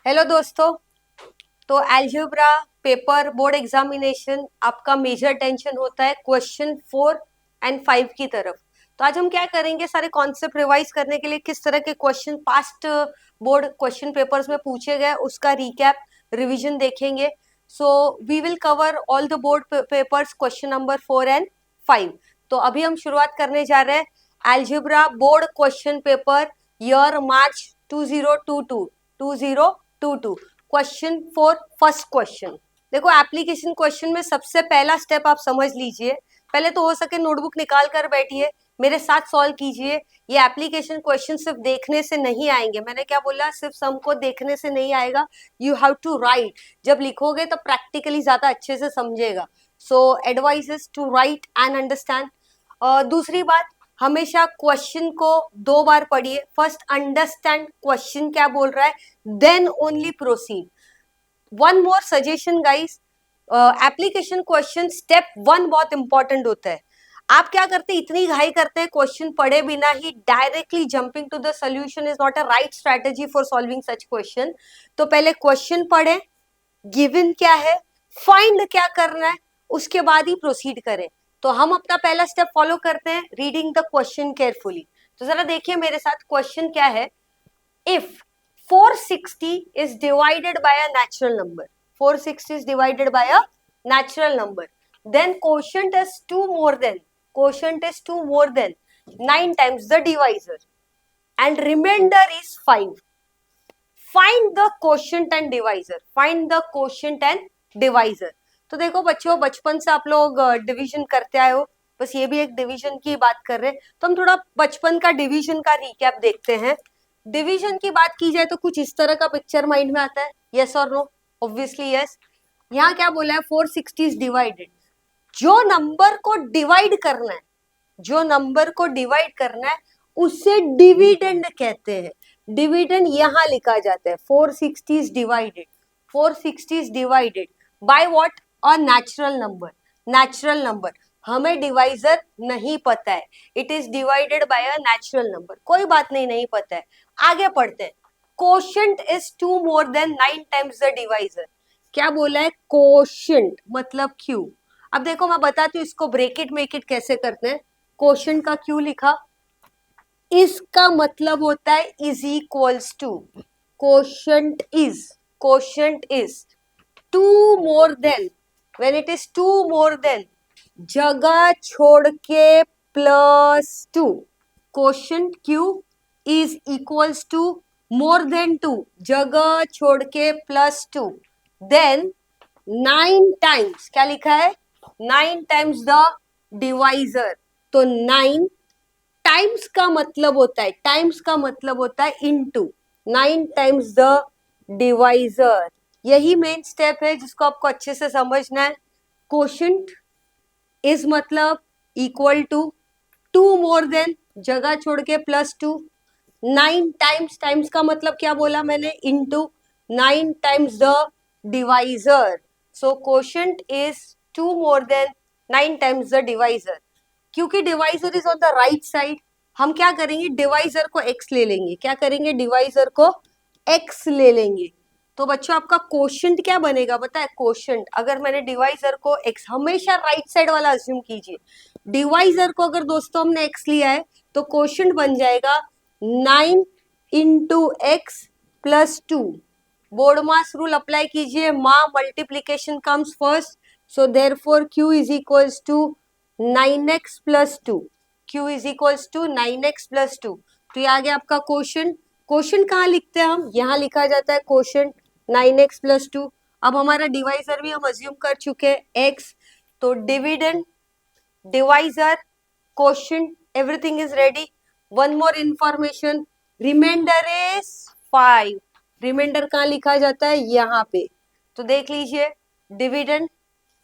Hello दोस्तों। तो algebra paper board examination आपका मेजर टेंशन होता है क्वेश्चन 4 और 5 की तरफ। तो आज हम क्या करेंगे, सारे कॉन्सेप्ट रिवाइज करने के लिए किस तरह के question past board question papers में पूछे गए उसका रिकैप रिवीजन देखेंगे। So we will cover all the board papers question number 4 और 5। तो अभी हम शुरुआत करने जा रहे हैं algebra board question paper year March 2022 question 4 first question. देखो एप्लीकेशन क्वेश्चन में सबसे पहला स्टेप आप समझ लीजिए। पहले तो हो सके नोटबुक निकाल कर बैठिए, मेरे साथ सॉल्व कीजिए। ये एप्लीकेशन क्वेश्चन सिर्फ देखने से नहीं आएंगे, मैंने क्या बोला, सिर्फ सम को देखने से नहीं आएगा, यू हैव टू राइट। जब लिखोगे तो प्रैक्टिकली ज्यादा अच्छे से समझेगा। So advice is to write and understand. दूसरी बात, हमेशा क्वेश्चन को 2 बार पढ़िए। फर्स्ट अंडरस्टैंड क्वेश्चन क्या बोल रहा है, then only proceed. One more suggestion guys, application question step 1 बहुत इंपॉर्टेंट होता है। आप क्या करते हैं, इतनी घाई करते हैं क्वेश्चन पढ़े बिना ही directly jumping to the solution is not a right strategy for solving such question. तो पहले क्वेश्चन पढ़े, गिवन क्या है, फाइंड क्या करना है, उसके बाद ही प्रोसीड करें। तो हम अपना पहला स्टेप फॉलो करते हैं, रीडिंग द क्वेश्चन केयरफुली। तो जरा देखिए मेरे साथ, क्वेश्चन क्या है। If 460 is divided by a natural number, 460 is divided by a natural number, then quotient is 2 more than 9 times the divisor and remainder is 5. Find the quotient and divisor. Find the quotient and divisor. तो देखो बच्चों, बचपन से आप लोग division करते आए हो, बस ये भी एक डिवीजन की बात कर रहे हैं। तो हम थोड़ा बचपन का डिवीजन का रिकैप देखते हैं। डिवीजन की बात की जाए तो कुछ इस तरह का पिक्चर माइंड में आता है, यस और नो? Obviously yes. यहाँ क्या बोला है, 460 इज डिवाइडेड। जो नंबर को डिवाइड करना है, जो नंबर को डिवाइड करना है उसे डिविडेंड कहते हैं। डिविडेंड यहां लिखा जाता है, 460 is divided, 460 is divided by what, a natural number. Natural number, हमें डिवाइजर नहीं पता है, it is divided by a natural number. कोई बात नहीं, नहीं पता है, आगे पढ़ते हैं। Quotient is 2 more than 9 times the divisor. क्या बोला है, कोशेंट मतलब क्यू। अब देखो मैं बताती हूँ इसको ब्रेकेट मेकेट कैसे करते हैं। कोशेंट का क्यू लिखा, इसका मतलब होता है is equals to, quotient is 2 more than, when it is 2 more than, जगह छोड़ के +2, quotient Q is equals to more than 2, जगह छोड़ के +2, देन 9 टाइम्स, क्या लिखा है, 9 टाइम्स द डिवाइजर। तो 9 टाइम्स का मतलब होता है, टाइम्स का मतलब होता है इनटू, 9 टाइम्स द डिवाइजर। यही मेन स्टेप है जिसको आपको अच्छे से समझना है। कोशेंट इज मतलब इक्वल टू 2 more than, जगह छोड़ के +2, 9 टाइम्स, टाइम्स का मतलब क्या बोला मैंने, into 9 times the divisor. So quotient is 2 more than 9 times the divisor. क्योंकि divisor is on the right side, हम क्या करेंगे, डिवाइजर को x ले लेंगे। क्या करेंगे, डिवाइजर को x ले लेंगे। तो बच्चों आपका कोशेंट क्या बनेगा पता है, कोशेंट, अगर मैंने डिवाइजर को x, हमेशा राइट साइड वाला अज्यूम कीजिए। डिवाइजर को अगर दोस्तों हमने x लिया है तो कोशेंट बन जाएगा 9 into X plus 2। BODMAS rule apply कीजिए, माँ multiplication comes first, so therefore q is equals to 9x plus 2, q is equals to 9x plus 2। तो ये आ गया आपका क्वोशंट। क्वोशंट कहाँ लिखते हैं हम, यहाँ लिखा जाता है क्वोशंट 9x प्लस 2। अब हमारा डिवाइजर भी हम अज्यूम कर चुके हैं x, तो dividend, divisor, quotient, everything is ready. One more information, remainder is 5। Remainder कहाँ लिखा जाता है, यहाँ पे। तो देख लीजिए, dividend,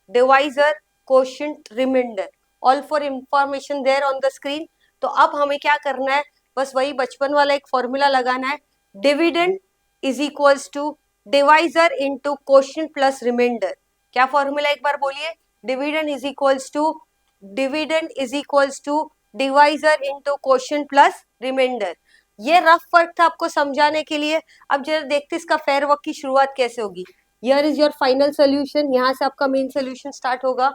divisor, quotient, remainder, all four information there on the screen. तो अब हमें क्या करना है, बस वही बचपन वाला एक फॉर्मूला लगाना है, dividend is equals to divisor into quotient plus remainder. क्या फॉर्मूला, एक बार बोलिए, dividend is equals to, dividend is equals to divisor into quotient plus remainder. ये रफ वर्क था आपको समझाने के लिए। अब जरा देखते इसका फेयर वर्क की शुरुआत कैसे होगी। Here is your final solution, यहाँ से आपका मेन सोल्यूशन स्टार्ट होगा।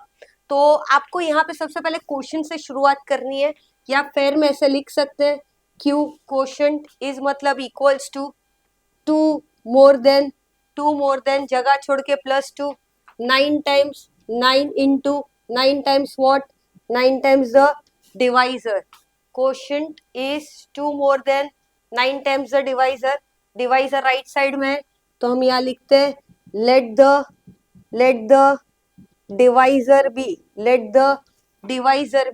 तो आपको यहाँ पे सबसे पहले क्वेश्चन से शुरुआत करनी है, या फेयर में ऐसे लिख सकते हैं क्यू कोशंट इज मतलब equals to two more than जगह छोड़ के +2, 9 times 9 into 9 times what 9 times the divisor. Quotient is 2 more than 9 times the divisor. Divisor right side में है तो हम यहाँ लिखते हैं let the divisor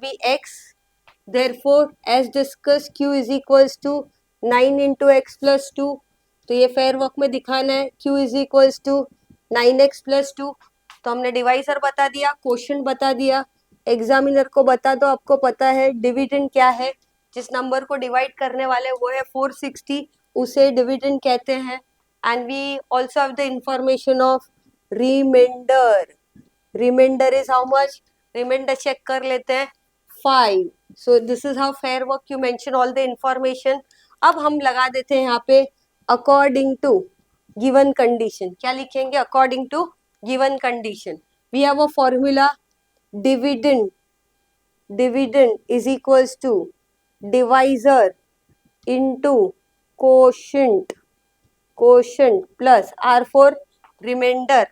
be x, therefore as discussed q is equals to 9 into x plus 2। तो ये fair work में दिखाना है q is equals to 9x plus 2। तो हमने डिवाइजर बता दिया, क्वोशिएंट बता दिया, एग्जामिनर को बता दो आपको पता है डिविडेंड क्या है, जिस नंबर को डिवाइड करने वाले वो है 460, उसे डिविडेंड कहते हैं। And we also have the information of remainder. Remainder is how much, remainder check कर लेते हैं 5। So this is how fair work, you mention all the information. अब हम लगा देते हैं यहाँ पे अकॉर्डिंग टू गिवन कंडीशन। क्या लिखेंगे? According to given condition we have a formula dividend is equals to divisor into quotient plus R for remainder.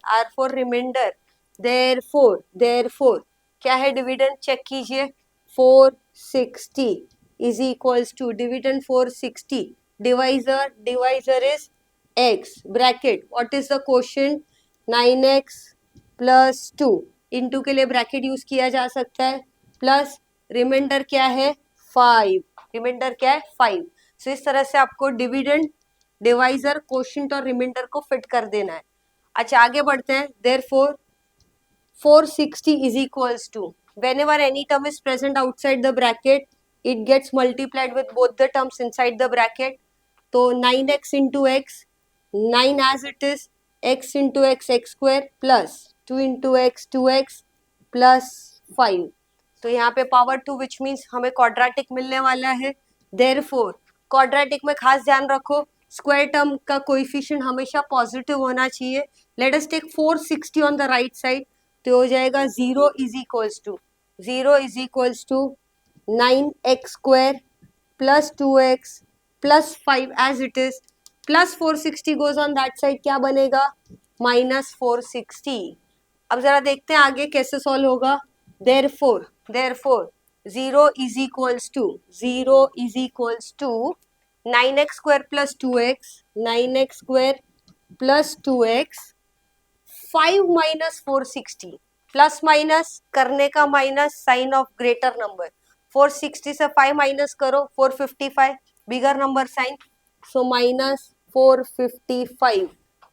therefore क्या है डिविडेंड चेक कीजिए 460 is equals to dividend 460, divisor is x, bracket what is the quotient 9x plus 2, into के लिए bracket use किया जा सकता है, plus remainder क्या है 5। सो इस तरह से आपको डिविडेंड, डिवाइजर, क्वोशिएंट और रिमाइंडर को फिट कर देना है। अच्छा आगे बढ़ते हैं। therefore 460 is equals to, whenever any term is present outside the bracket it gets multiplied with both the terms inside the bracket। तो 9x into x, 9 as it is, x into x x square plus 2 into x 2x plus 5। तो यहाँ पे power 2 which means हमें quadratic मिलने वाला है। therefore quadratic में खास ध्यान रखो स्क्वायर टर्म का कोएफिशिएंट हमेशा पॉजिटिव होना चाहिए। Let us take 460 on the right side, तो हो जाएगा 0 is equals to 9x square plus 2x plus 5 as it is, plus 460 goes on that side, क्या बनेगा -460। अब जरा देखते हैं आगे कैसे सॉल्व होगा। therefore 0 is equals to 9x square plus 2x, 9x square plus 2x 5 minus 460, plus minus करने का minus, sign of greater number, 460 से 5 माइनस करो 455, bigger number sign, so minus 455।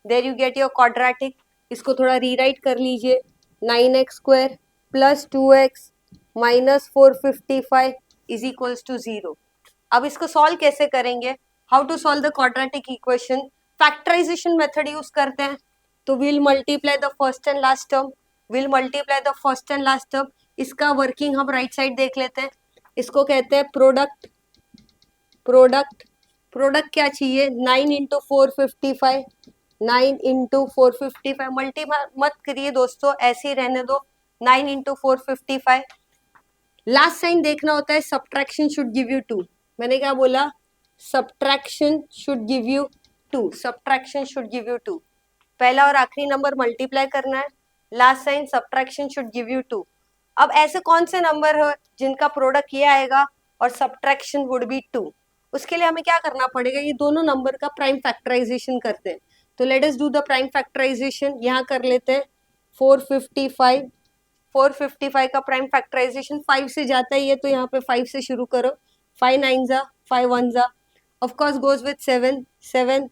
There you get your quadratic. इसको थोड़ा rewrite कर लीजिए 9x square plus 2x minus 455 is equals to 0। अब इसको सॉल्व कैसे करेंगे? How to solve the quadratic equation? Factorisation method use करते हैं। तो will multiply the first and last term, इसका वर्किंग हम राइट साइड देख लेते हैं। इसको कहते हैं प्रोडक्ट क्या चाहिए 9 इंटू 455, 9 इंटू 455, मल्टी मत करिए दोस्तों, ऐसे ही रहने दो 9 इंटू 455। लास्ट साइन देखना होता है, सब्ट्रैक्शन शुड गिव यू 2। मैंने क्या बोला? Subtraction should give you 2। पहला और आखिरी नंबर मल्टीप्लाई करना है, last sign subtraction should give you 2। अब ऐसे कौन से नंबर है जिनका प्रोडक्ट ये आएगा और सब्ट्रैक्शन वुड बी 2? उसके लिए हमें क्या करना पड़ेगा? ये दोनों नंबर का प्राइम फैक्टराइजेशन करते हैं। तो let us do the prime factorisation. यहाँ कर लेते हैं 455 का प्राइम फैक्टराइजेशन 5 से जाता ही है, तो यहाँ पे 5 से शुरू करो, 5 9 जा 5 1 जा, ऑफ कोर्स गोज विद 7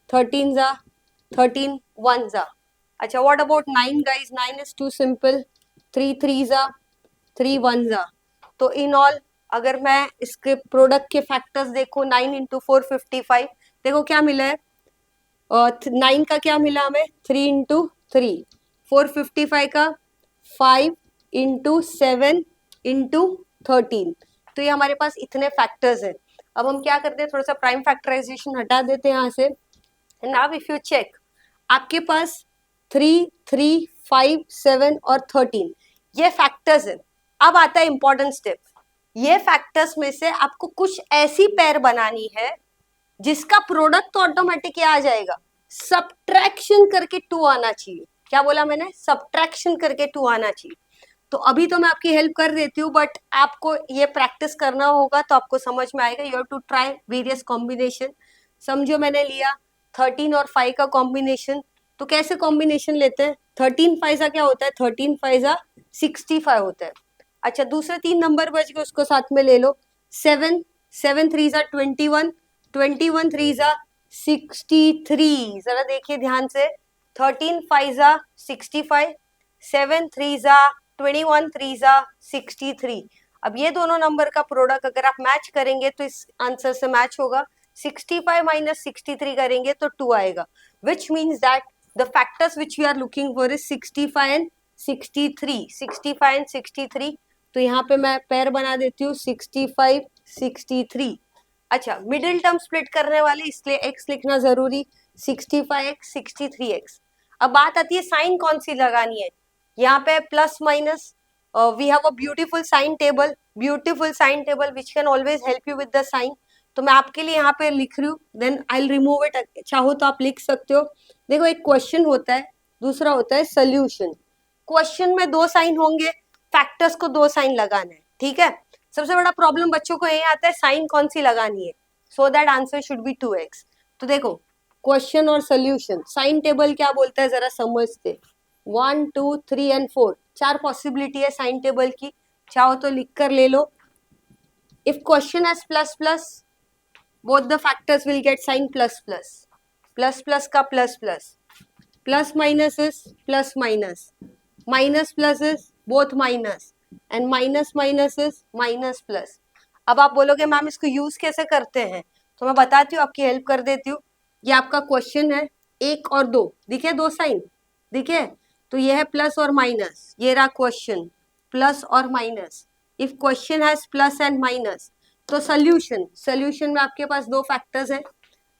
13 जा 13 1 जा। अच्छा what about 9 guys? 9 is too simple, 3 3 जा 3 1 जा। तो इन ऑल अगर मैं इसके प्रोडक्ट के फैक्टर्स देखो 9 इंटू 455, देखो क्या मिला है, 9 का क्या मिला हमें 3 इंटू 3, 455 का 5 इंटू 7 इंटू 13। तो ये हमारे पास इतने फैक्टर्स हैं। अब हम क्या करते हैं, थोड़ा सा प्राइम फैक्टराइजेशन हटा देते हैं यहाँ से। नाउ इफ यू चेक, आपके पास 3, 3, 5, 7 और 13 ये फैक्टर्स है। अब आता है इंपॉर्टेंट स्टेप, ये फैक्टर्स में से आपको कुछ ऐसी पेयर बनानी है जिसका प्रोडक्ट तो ऑटोमेटिक आ जाएगा, सब्ट्रैक्शन करके 2 आना चाहिए। क्या बोला मैंने, सब्ट्रैक्शन करके 2 आना चाहिए। तो अभी तो मैं आपकी हेल्प कर देती हूँ, बट आपको ये प्रैक्टिस करना होगा तो आपको समझ में आएगा। You have to try various combination. समझो मैंने लिया 13 और 5 का कॉम्बिनेशन, तो कैसे कॉम्बिनेशन लेते हैं, 13 5 क्या होता है, 13 5 65 होता है। अच्छा, दूसरे 3 नंबर बच गए, उसको साथ में ले लो। 7 7 3 21, 21 3 63। जरा देखिए ध्यान से, 13 5 65, 7 3 21 3 63। अब ये दोनों नंबर का प्रोडक्ट अगर आप मैच करेंगे तो इस आंसर से मैच होगा। 65 माइनस 63 करेंगे तो 2 आएगा, which means that the factors which we are looking for is 65 and 63, 65 and 63। तो यहाँ पे मैं पेयर बना देती हूँ 65 63। अच्छा, मिडिल टर्म स्प्लिट करने वाले इसलिए x लिखना जरूरी, 65x 63x। अब बात आती है साइन कौन सी लगानी है, यहाँ पे plus minus, we have a beautiful sign table which can always help you with the sign. तो मैं आपके लिए यहाँ पे लिख रही हूँ, then I will remove it, चाहो तो आप लिख सकते हो। देखो, एक क्वेश्चन होता है, दूसरा होता है सोल्यूशन। क्वेश्चन में 2 साइन होंगे, फैक्टर्स को 2 साइन लगाना है, ठीक है। सबसे बड़ा प्रॉब्लम बच्चों को यही आता है साइन कौन सी लगानी है, so that answer should be 2x। तो देखो, क्वेश्चन और सोल्यूशन, साइन टेबल क्या बोलता है जरा समझते। 1 2 3 एंड 4, 4 पॉसिबिलिटी है साइन टेबल की, चाहो तो लिख कर ले लो। If question has plus plus, both the factors will get sign plus plus, plus plus का plus plus, plus minus is plus minus, minus plus is both minus, and minus minus is minus plus. अब आप बोलोगे ma'am इसको use कैसे करते हैं, तो मैं बताती हूँ, आपकी हेल्प कर देती हूँ। ये आपका क्वेश्चन है, 1 और 2 दिखे, 2 साइन दिखे, तो ये है प्लस और माइनस, ये रहा क्वेश्चन, प्लस और minus. If question has plus and minus, तो सोल्यूशन में आपके पास 2 फैक्टर्स है।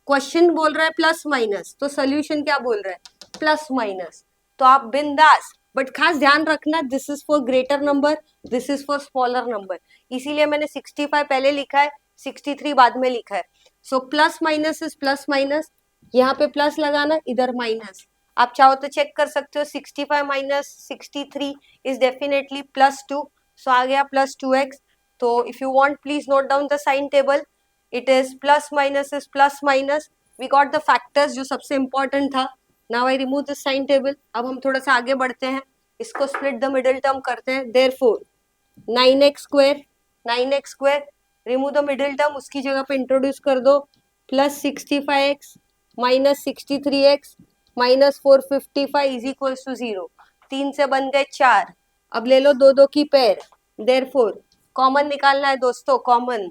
क्वेश्चन बोल रहा है प्लस माइनस, तो सोल्यूशन क्या बोल रहा है, प्लस माइनस। तो आप बिंदास, बट खास ध्यान रखना, this is for greater number, this is for smaller number, इसीलिए मैंने 65 पहले लिखा है, 63 बाद में लिखा है। So plus minus is plus minus, यहाँ पे प्लस लगाना, इधर माइनस। आप चाहो तो चेक कर सकते हो, 65 माइनस 63 इज डेफिनेटली +2, सो आ गया +2x। तो if you want please note down the sign table, it is plus minus is plus minus, we got the factors जो सबसे इंपॉर्टेंट था। Now I remove the sign table. अब हम थोड़ा सा आगे बढ़ते हैं, इसको स्प्लिट द मिडिल टर्म करते हैं। Therefore 9x square, 9x square, remove the middle term, उसकी जगह पे इंट्रोड्यूस कर दो, plus 65x minus 63x minus 455 is equal to 0। 3 से बन गए 4, अब ले लो 2 2 की पेयर। देयरफॉर कॉमन निकालना है दोस्तों, कॉमन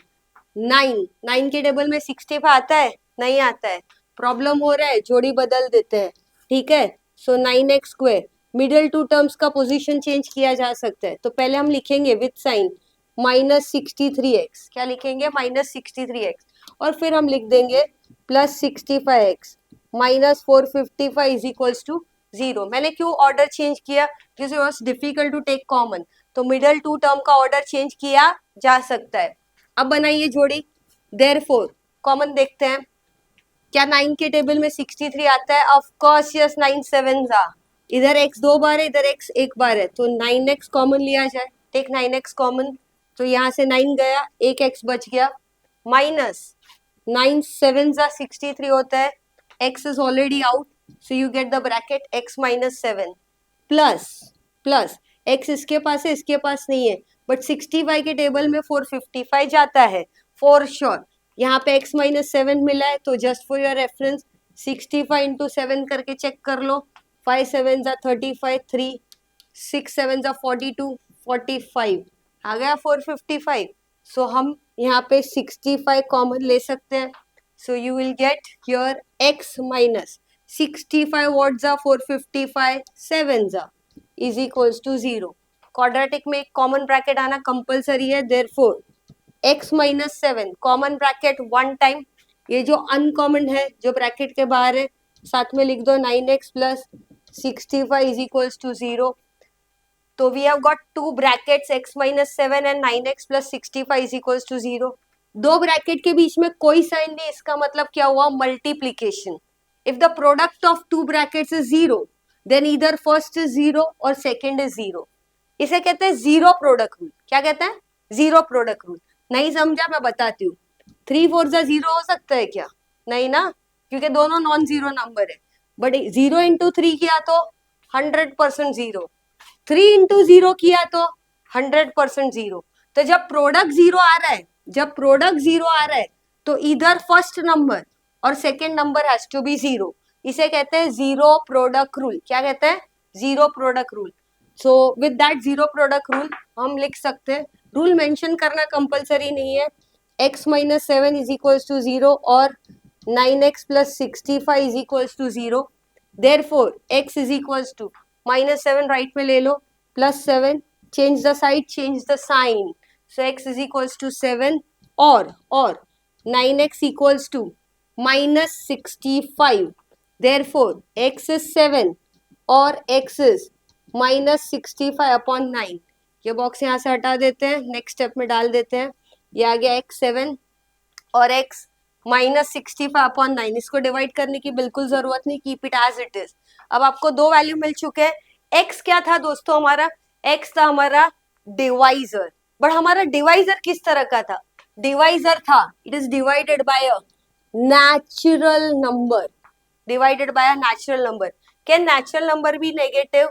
9, 9 के टेबल में 65 आता है, नहीं आता है, प्रॉब्लम हो रहा है, जोड़ी बदल देते हैं, ठीक है। सो 9x स्क्वायर, मिडिल 2 टर्म्स का पोजीशन चेंज किया जा सकता है, तो पहले हम लिखेंगे विथ साइन माइनस 63x, क्या लिखेंगे, माइनस 63x, और फिर हम लिख देंगे plus 65x minus 455 is equals to 0। मैंने क्यों ऑर्डर चेंज किया, because it was difficult to take common, तो मिडल 2 टर्म का ऑर्डर चेंज किया जा सकता है। अब बनाइए जोड़ी, देयरफॉर कॉमन देखते हैं, क्या 9 के टेबल में 63 आता है, ऑफ कोर्स यस, 9 7 इधर x 2 बार है, इधर x 1 बार है, तो 9x कॉमन लिया जाए, टेक 9x कॉमन, तो यहाँ से 9 गया, एक x बच गया, माइनस 9 7 63 होता है, x is already out, so you get the bracket x minus 7 plus plus x इसके पास है, इसके पास नहीं है, बट 65 के टेबल में 455 जाता है फॉर श्योर। यहाँ पे x माइनस 7 मिला है, तो just for your reference 65 into 7 करके चेक कर लो, 5 7 35, 3 6 7 42, 45 आ गया 455। सो हम यहाँ पे 65 कॉमन ले सकते हैं, so you will get your x minus 65 what जा 455 7 जा इज इक्वल्स टू 0। क्वाड्रेटिक में एक कॉमन ब्रैकेट आना कंपलसरी है, therefore x minus 7 common bracket 1 time, ये जो अनकॉमन है जो ब्रैकेट के बाहर है साथ में लिख दो 9x plus 65 is equals to 0. तो we have got two brackets x minus 7 and 9x plus 65 is equals to 0. दो ब्रैकेट के बीच में कोई साइन नहीं, इसका मतलब क्या हुआ, multiplication. If the product of two brackets is 0 then either first is 0 और सेकंड इज 0. इसे कहते हैं जीरो प्रोडक्ट रूल. क्या कहते हैं, जीरो प्रोडक्ट रूल. नहीं समझा, मैं बताती हूँ. 3 4 जा 0 हो सकता है क्या, नहीं ना, क्योंकि दोनों नॉन जीरो नंबर है. बट 0 इंटू 3 किया तो 100% जीरो, 3 इंटू 0 किया तो 100% जीरो. तो जब प्रोडक्ट जीरो आ रहा है, जब प्रोडक्ट जीरो आ रहा है तो इधर फर्स्ट नंबर और second number has to be zero. इसे कहते हैं जीरो प्रोडक्ट रूल. क्या कहते हैं, zero product rule. So with that zero product rule हम लिख सकते हैं, रूल मेंशन करना कंपलसरी नहीं है, x minus 7 is equals to 0 और 9x plus 65 is equals to 0. Therefore x is equals to -7 right में ले लो, +7, change the side, change the sign. So x is equals to 7 और 9x equals to -65. Therefore x is 7 और x is -65 upon 9. ये box यहाँ से हटा देते हैं, नेक्स्ट स्टेप में डाल देते हैं. ये आ गया x 7 और x -65 अपॉन 9. इसको डिवाइड करने की बिल्कुल जरूरत नहीं, keep it as it is. अब आपको दो वैल्यू मिल चुके हैं. x क्या था दोस्तों हमारा, x था हमारा डिवाइजर. बट हमारा डिवाइजर किस तरह का था, डिवाइजर था it is divided by a natural number, divided by a natural number. Can natural number be negative,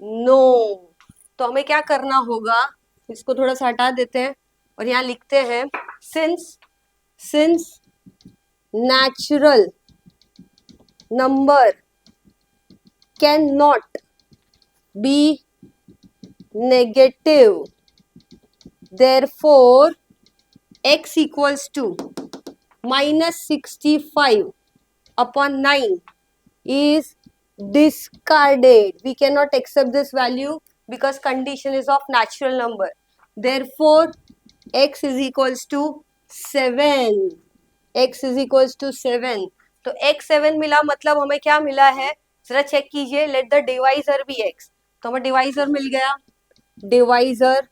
no. तो हमें क्या करना होगा, इसको थोड़ा सा हटा देते हैं और यहाँ लिखते हैं since natural number can not be negative, therefore x equals to -65 upon 9 is discarded. We cannot accept this value because condition is of natural number. Therefore x is equals to 7. x is equals to 7. तो x 7 मिला, मतलब हमें क्या मिला है, जरा check कीजिए. Let the divisor be x. तो हमें डिवाइजर मिल गया, divisor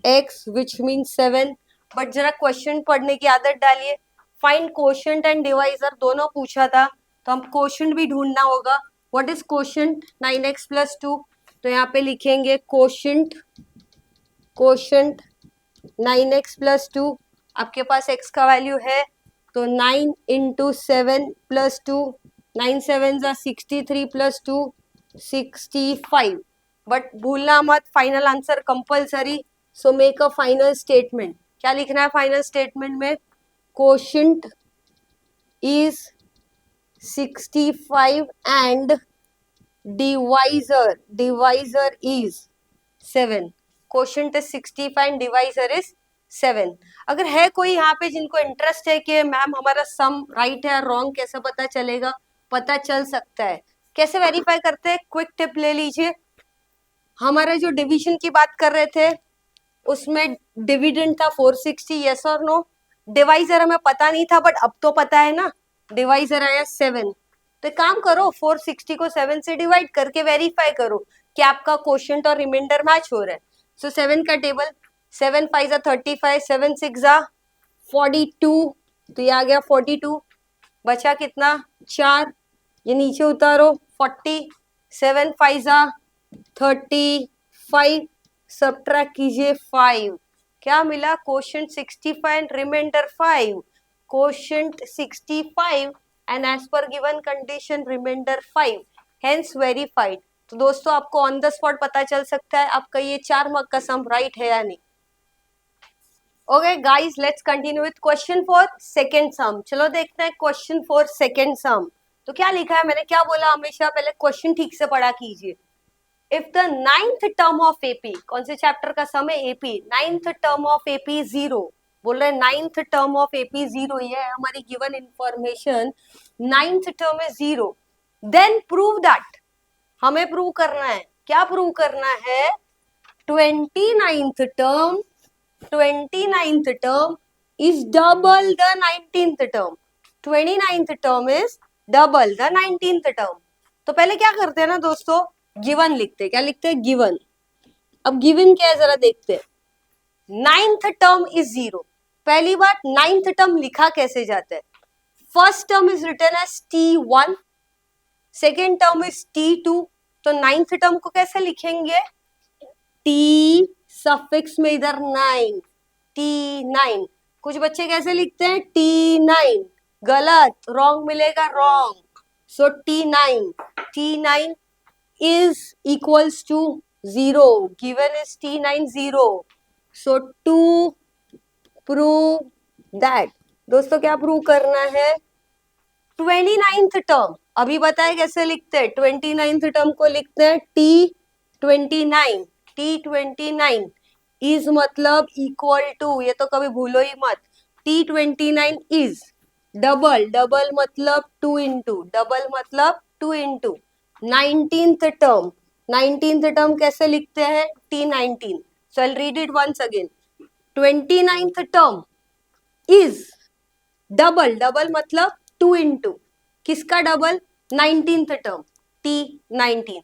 x which means 7. But जरा क्वेश्चन पढ़ने की आदत डालिए. फाइंड कोशेंट एंड डिवाइजर दोनों पूछा था, तो हम कोशेंट भी ढूंढना होगा. What is quotient, 9x plus 2. तो यहाँ पे लिखेंगे कोशेंट 9x प्लस 2. आपके पास x का वैल्यू है तो 9 इंटू 7 प्लस 2, 9 7 जा 63 प्लस 2 65. बट भूलना मत, final answer compulsory. So make a final statement. क्या लिखना है फाइनल स्टेटमेंट में, quotient is 65 and divisor is 7. Quotient is 65 and divisor is 7. अगर है कोई यहाँ पे जिनको इंटरेस्ट है कि मैम हमारा सम राइट है रॉन्ग कैसे पता चलेगा, पता चल सकता है. कैसे वेरीफाई करते हैं, क्विक टिप ले लीजिए. हमारे जो डिवीजन की बात कर रहे थे उसमें डिविडेंड था 460, यस और नो. डिवाइजर हमें पता नहीं था बट अब तो पता है ना, डिवाइजर आया 7. तो काम करो, 460 को 7 से डिवाइड करके वेरीफाई करो कि आपका क्वोशिएंट और रिमाइंडर मैच हो रहा है. सो 7 का टेबल, 7 5 जा 35, 7 6 जा 42. तो ये आ गया 42. बचा कितना, 4. ये नीचे उतारो 40, 7 5 जा 35, सब्ट्रैक्ट कीजिए 5. क्या मिला, quotient 65 and remainder 5. Quotient 65 and as per given condition remainder 5, hence verified. तो दोस्तों आपको ऑन द स्पॉट पता चल सकता है आपका ये 4 मार्क का सम राइट है या नहीं. Okay guys, let's continue with question for second सम. चलो देखते हैं क्वेश्चन फॉर सेकंड सम. तो क्या लिखा है, मैंने क्या बोला, हमेशा पहले क्वेश्चन ठीक से पढ़ा कीजिए. If the 9th term of AP, कौन से चैप्टर का सम है, AP, 9th term of AP 0, बोल रहे 9th term of AP 0, ये है हमारी given information, 9th term है 0, then prove that, हमें प्रूव करना है, क्या प्रूव करना है, 29th term 29th term is double the 19th term. 29th term is double the 19th term. तो पहले क्या करते हैं ना दोस्तों, गिवन लिखते हैं. क्या लिखते हैं? गिवन. अब गिवन क्या है जरा देखते हैं. 9th term is 0. पहली बात, 9th term लिखा कैसे जाता है? First term is written as T1, second term is T2. तो 9th टर्म को कैसे लिखेंगे? T सफिक्स में इधर 9, T9. कुछ बच्चे कैसे लिखते हैं? T9. गलत, रॉन्ग मिलेगा, wrong. So T9 is equals to 0. Given is T9 0. So to prove that, दोस्तों क्या प्रूव करना है? 29th term. अभी बताए कैसे लिखते हैं? 29th टर्म को लिखते हैं T29. T29 इज मतलब इक्वल टू, ये तो कभी भूलो ही मत. T29 इज डबल, डबल मतलब 2 इंटू, डबल मतलब 2 into 19th term. 19th term कैसे लिखते हैं? T19. So I'll read it once again. 29th term is double, double मतलब 2 इंटू किसका डबल? 19th term, T19.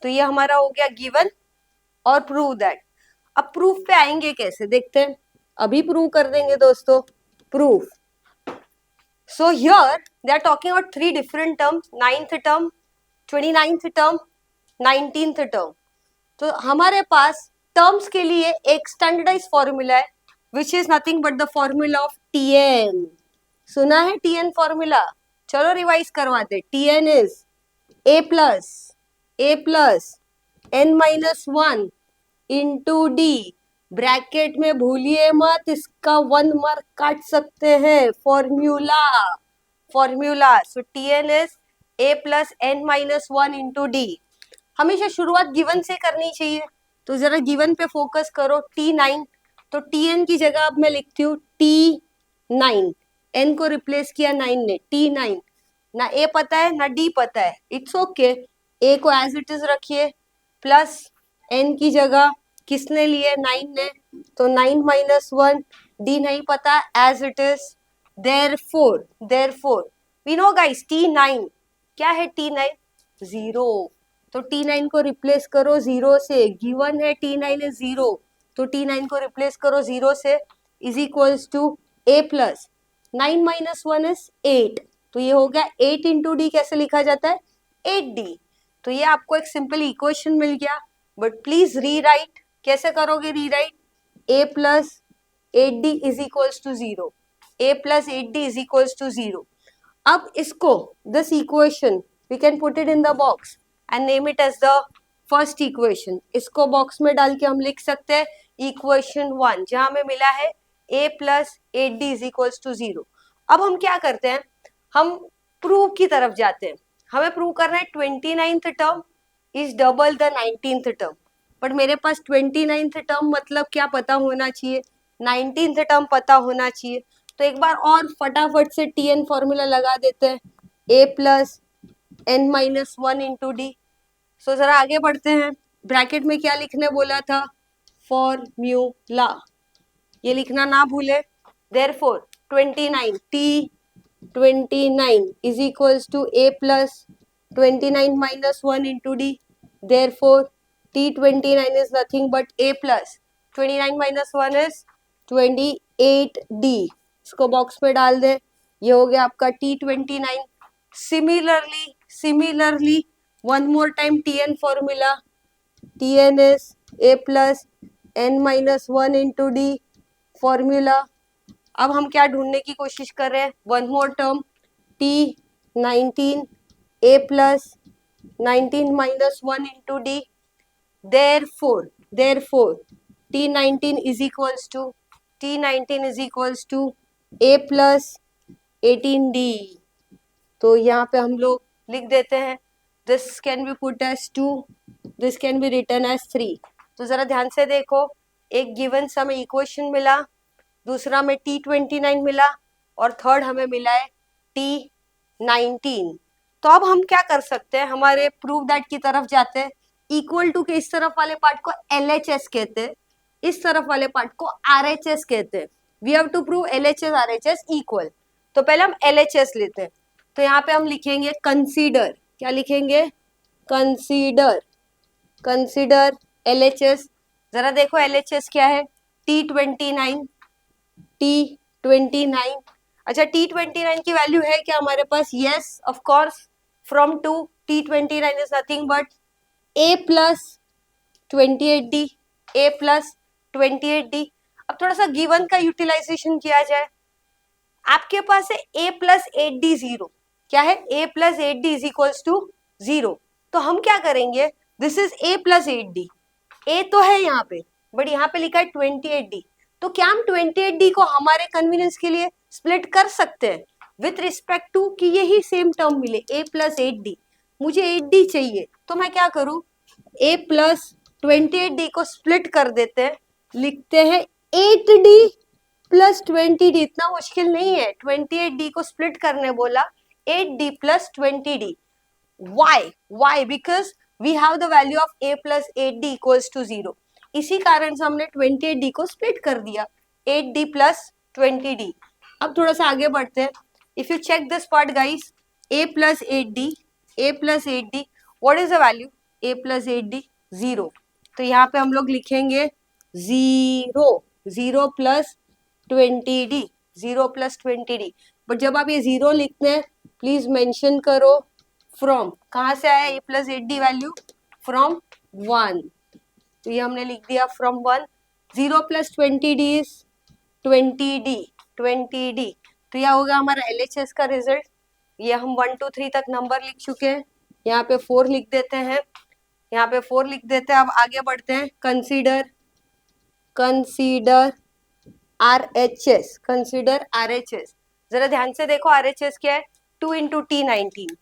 तो ये हमारा हो गया गिवन और प्रूव दैट. अब प्रूफ पे आएंगे कैसे देखते हैं. अभी प्रूव कर देंगे दोस्तों. Proof. So here they are talking about 3 different terms. 9th term, 29th term, 19th term. तो हमारे पास टर्म्स के लिए एक स्टैंडर्डाइज फॉर्मूला है, which is nothing but the formula of Tn. सुना है Tn फॉर्मूला? चलो रिवाइज करवाते. Tn is a plus n-1 into D. Bracket में भूलिए मत, इसका 1 मार्क काट सकते हैं. Formula. So Tn is a plus n-1 into D. हमेशा शुरुआत गिवन से करनी चाहिए, तो जरा गिवन पे फोकस करो. T9. तो Tn की जगह अब मैं लिखती हूँ T9. n को रिप्लेस किया 9 ने, T9. ना a पता है ना d पता है, इट्स ओके. a को एज इट इज रखिए, प्लस n की जगह किसने लिए? 9 ने. तो 9-1, d नहीं पता, as it is. Therefore we know guys, T9 क्या है? T9 0. तो T9 को रिप्लेस करो 0 से. गिवन है T9 इज 0, तो T9 को रिप्लेस करो 0 से. Is equals to a plus 9-1 is 8. तो ये हो गया 8 इंटू डी. कैसे लिखा जाता है? 8d. तो ये आपको एक सिंपल इक्वेशन मिल गया. But please rewrite. कैसे करोगे rewrite? a plus 8d is equals to 0. a plus 8d is equals to 0. अब इसको, this equation we can put it in the box and name it as the first equation. इसको box में डाल के हम लिख सकते हैं इक्वेशन 1, जहां हमें मिला है a plus 8d is equals to 0. अब हम क्या करते हैं? हम प्रूव की तरफ जाते हैं. हमें प्रूव करना है 29th term is double the 19th term. But मेरे पास 29th टर्म मतलब क्या पता होना चाहिए? 19th टर्म पता होना चाहिए. तो एक बार और फटाफट से Tn फॉर्मूला लगा देते हैं. a plus n-1 into D. So जरा आगे बढ़ते हैं. ब्रैकेट में क्या लिखने बोला था? फॉर्म्यूला. ये लिखना ना भूले. Therefore 29 T29 is equals to a plus 29 minus 1 into d. Therefore T29 is nothing but a plus 29 minus 1 is 28d. इसको बॉक्स में डाल दे. ये हो गया आपका T29. Similarly one more time Tn formula. Tn is a plus n-1 into d formula. अब हम क्या ढूंढने की कोशिश कर रहे हैं? One more term T19 a plus 19-1 into d. Therefore T19 is equals to a plus 18d. तो यहाँ पे हम लोग लिख देते हैं this can be put as 2, this can be written as 3. तो जरा ध्यान से देखो, एक गिवन सा हमें इक्वेशन मिला, दूसरा में T29 मिला और थर्ड हमें मिला है T19. तो अब हम क्या कर सकते हैं? हमारे प्रूव दैट की तरफ जाते हैं. इक्वल टू के इस तरफ वाले पार्ट को LHS कहते हैं, इस तरफ वाले पार्ट को RHS कहते हैं। We have to prove LHS RHS equal. तो पहले हम LHS लेते हैं। तो यहाँ पे हम लिखेंगे कंसीडर, क्या लिखेंगे, कंसीडर, कंसीडर LHS। जरा देखो LHS क्या है, T29, T29। अच्छा T29 की वैल्यू है क्या हमारे पास, yes of course, from to T29 is nothing but A plus 28D, A plus 28D। अब थोड़ा सा गिवन का यूटिलाइजेशन किया जाए। आपके पास है A प्लस 8D 0, क्या है, A plus 8D is equals to 0। तो हम क्या करेंगे, this is A plus 8D, A तो है यहाँ पे बट यहाँ पे लिखा है 28D। तो क्या हम 28D को हमारे कन्वीनियंस के लिए स्प्लिट कर सकते हैं विथ रिस्पेक्ट टू कि यही सेम टर्म मिले, A प्लस 8D। मुझे 8D चाहिए, तो मैं क्या करूं, A प्लस 28D को स्प्लिट कर देते हैं, लिखते हैं 8D प्लस 20D। इतना मुश्किल नहीं है, 28D को स्प्लिट करने बोला, 8D plus 20D। Why? Because we have the value of A plus 8D equals to 0। इसी कारण से हमने 28D को स्प्लिट कर दिया, 8D plus 20D। अब थोड़ा सा आगे बढ़ते हैं। If you check this part guys, A plus 8D, A plus 8D, what is the value? A plus 8D 0। तो यहाँ पे हम लोग लिखेंगे 0 plus 20D, 0 plus 20D। But जब आप ये 0 लिखते हैं प्लीज मेंशन करो फ्रॉम, कहाँ से आया A plus 8D value, from 1। तो ये हमने लिख दिया from 1। 0 plus 20D is 20D, 20D। तो यह होगा हमारा LHS का रिजल्ट। ये हम 1 2 3 तक नंबर लिख चुके हैं, यहाँ पे 4 लिख देते हैं, यहाँ पे 4 लिख देते हैं। अब आगे बढ़ते हैं, consider, consider RHS, consider RHS। जरा ध्यान से देखो RHS क्या है, 2 into T19,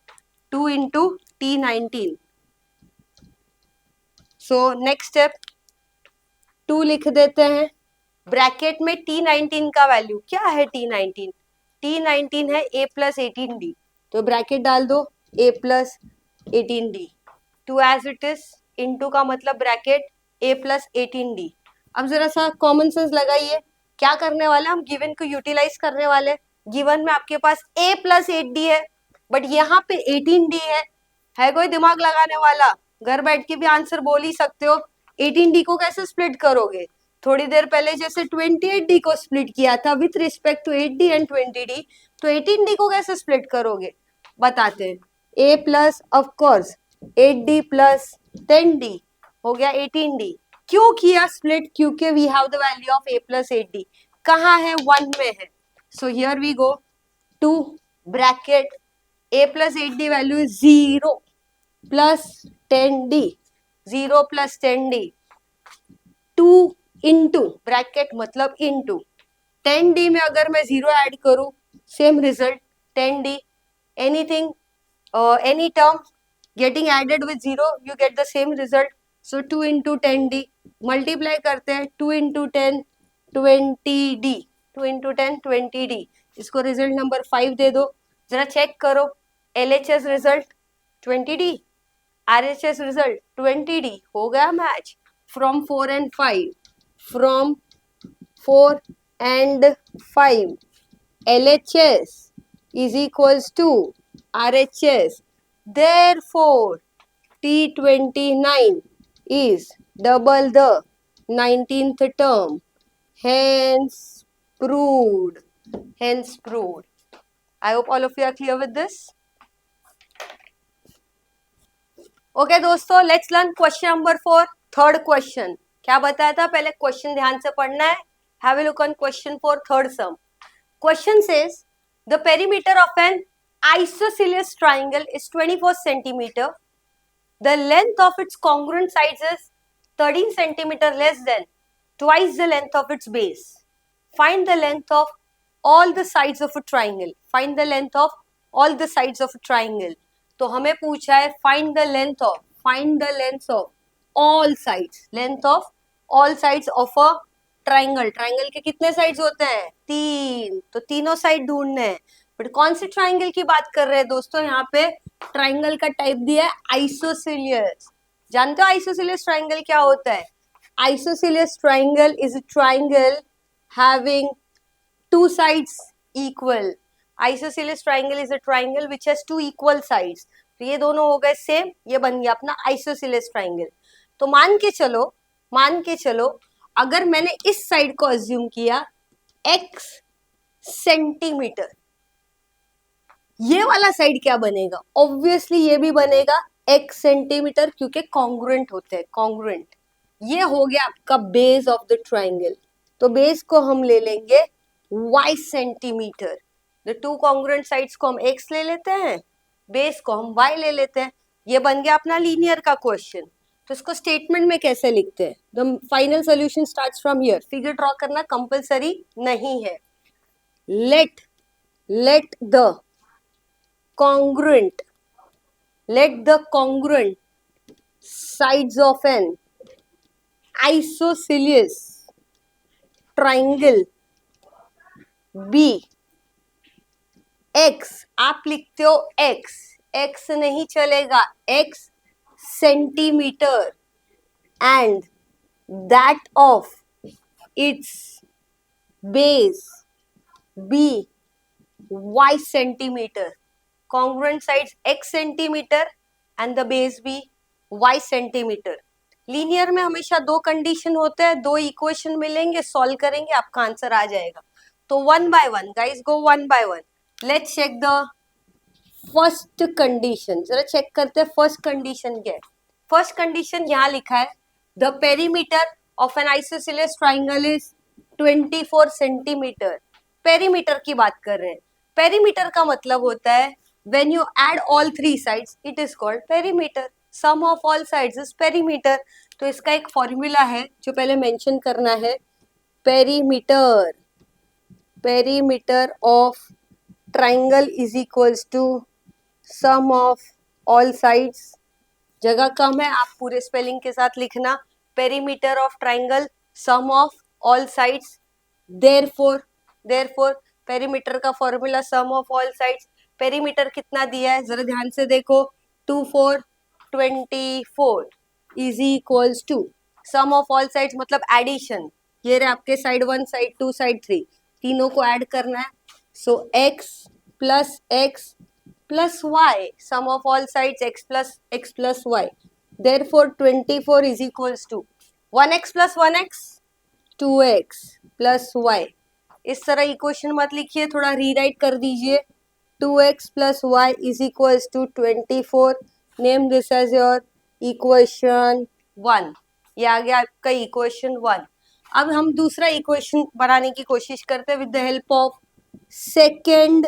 2 into T19। So next step 2 लिख देते हैं, ब्रैकेट में T19 का वैल्यू क्या है, T19, T19 है A प्लस 18D। तो ब्रैकेट डाल दो A plus 18D, 2 as it is, into का मतलब ब्रैकेट A प्लस 18D। अब जरा सा कॉमन सेंस लगाइए, क्या करने वाले हम गिवन को यूटिलाइज करने वाले। गिवन में आपके पास A प्लस 8D है बट यहाँ पे 18D है कोई दिमाग लगाने वाला, घर बैठ के भी आंसर बोल ही सकते हो। 18D को कैसे स्प्लिट करोगे, थोड़ी देर पहले जैसे 28D को स्प्लिट किया था with respect to 8D and 20D, तो 18D को कैसे स्प्लिट करोगे, बताते हैं। A plus of course 8D plus 10D हो गया 18D। क्यों किया स्प्लिट, क्योंकि we have the value of A plus 8D, कहाँ है, 1 में है। So here we go to bracket A plus 8D value is 0 plus 10D, 0 plus 10D, 2 into bracket मतलब इंटू 10D में अगर मैं 0 ऐड करूं same result 10D, anything any term getting added with 0 you get the same result. So 2 into 10D, multiply करते हैं 2 into 10 20D, 2 into 10 20D। इसको result number 5 दे दो। जरा चेक करो LHS result 20D, RHS result 20D, हो गया match. From 4 and 5, from 4 and 5 LHS is equals to RHS, therefore T29 is double the 19th term, hence proved, hence proved। I hope all of you are clear with this। Okay दोस्तों, let's learn question number 4, third question. क्या बताया था, पहले question ध्यान से पढ़ना है। Have a look on question 4, third sum. Question says the perimeter of an isosceles triangle is 24 centimetre, the length of its congruent sides is 13 centimetre less than twice the length of its base। Find the length of all the sides of a triangle। Find the length of all the sides of a triangle। तो हमें पूछा है find the length of, find the length of all sides, length of all sides of a triangle. Triangle के कितने sides होते हैं, 3, तो तीनों साइड ढूंढने हैं। बट कौन से ट्राइंगल की बात कर रहे हैं दोस्तों, यहाँ पे ट्राइंगल का टाइप दिया है आइसोसेलियस। जानते हो आइसोसेलियस ट्राइंगल क्या होता है, Isosceles triangle is a triangle having two sides equal. Isosceles triangle is a triangle which has two equal sides. तो ये दोनों हो गए सेम, ये बन गया अपना आइसोसिलेस ट्राइंगल. तो मान के चलो अगर मैंने इस साइड को अज्यूम किया x सेंटीमीटर, ये वाला साइड क्या बनेगा? ऑब्वियसली ये भी बनेगा x सेंटीमीटर, क्योंकि कॉन्ग्रुएंट होते हैं, कॉन्ग्रुएंट. ये हो गया आपका बेस ऑफ द ट्राइंगल. तो बेस को हम ले लेंगे y centimetre. The two congruent sides को हम x ले लेते हैं, बेस को हम y ले लेते हैं. ये बन गया अपना लीनियर का क्वेश्चन. तो इसको स्टेटमेंट में कैसे लिखते हैं? The final solution starts from here. Figure draw करना कंपलसरी नहीं है. Let the congruent sides of an isosceles triangle be x. आप लिखते हो x नहीं चलेगा, x centimetre, and that of its base be y centimetre. Congruent sides x centimetre and the base be y centimetre. Linear में हमेशा दो condition होते हैं, दो इक्वेशन मिलेंगे, सॉल्व करेंगे, आपका आंसर आ जाएगा. तो one by one guys, go one by one. Let's check the first condition. जरा चेक करते हैं फर्स्ट कंडीशन क्या है. फर्स्ट कंडीशन यहाँ लिखा है, the perimeter of an isosceles triangle is 24 centimetre. Perimeter की बात कर रहे हैं. पेरीमीटर का मतलब होता है when you add all three sides it is called perimeter. sum of all sides is perimeter. तो इसका एक फॉर्मूला है जो पहले मेंशन करना है. Perimeter of triangle is equals to sum of all sides. जगह कम है, आप पूरे स्पेलिंग के साथ लिखना. Perimeter of triangle sum of all sides. Therefore perimeter का formula sum of all sides. Perimeter कितना दिया है जरा ध्यान से देखो, 2 4 24 is equals to sum of all sides मतलब एडिशन. ये रहे आपके साइड 1 साइड 2 साइड 3, तीनों को ऐड करना है. So x plus y, sum of all sides x plus y. Therefore 24 is equals to 1x plus 1x 2x plus y. इस तरह इक्वेशन मत लिखिए, थोड़ा रीराइट कर दीजिए. 2x plus y is equals to 24. Name this as your equation 1. ये आ गया आपका equation 1. अब हम दूसरा equation बनाने की कोशिश करते हैं with the help of second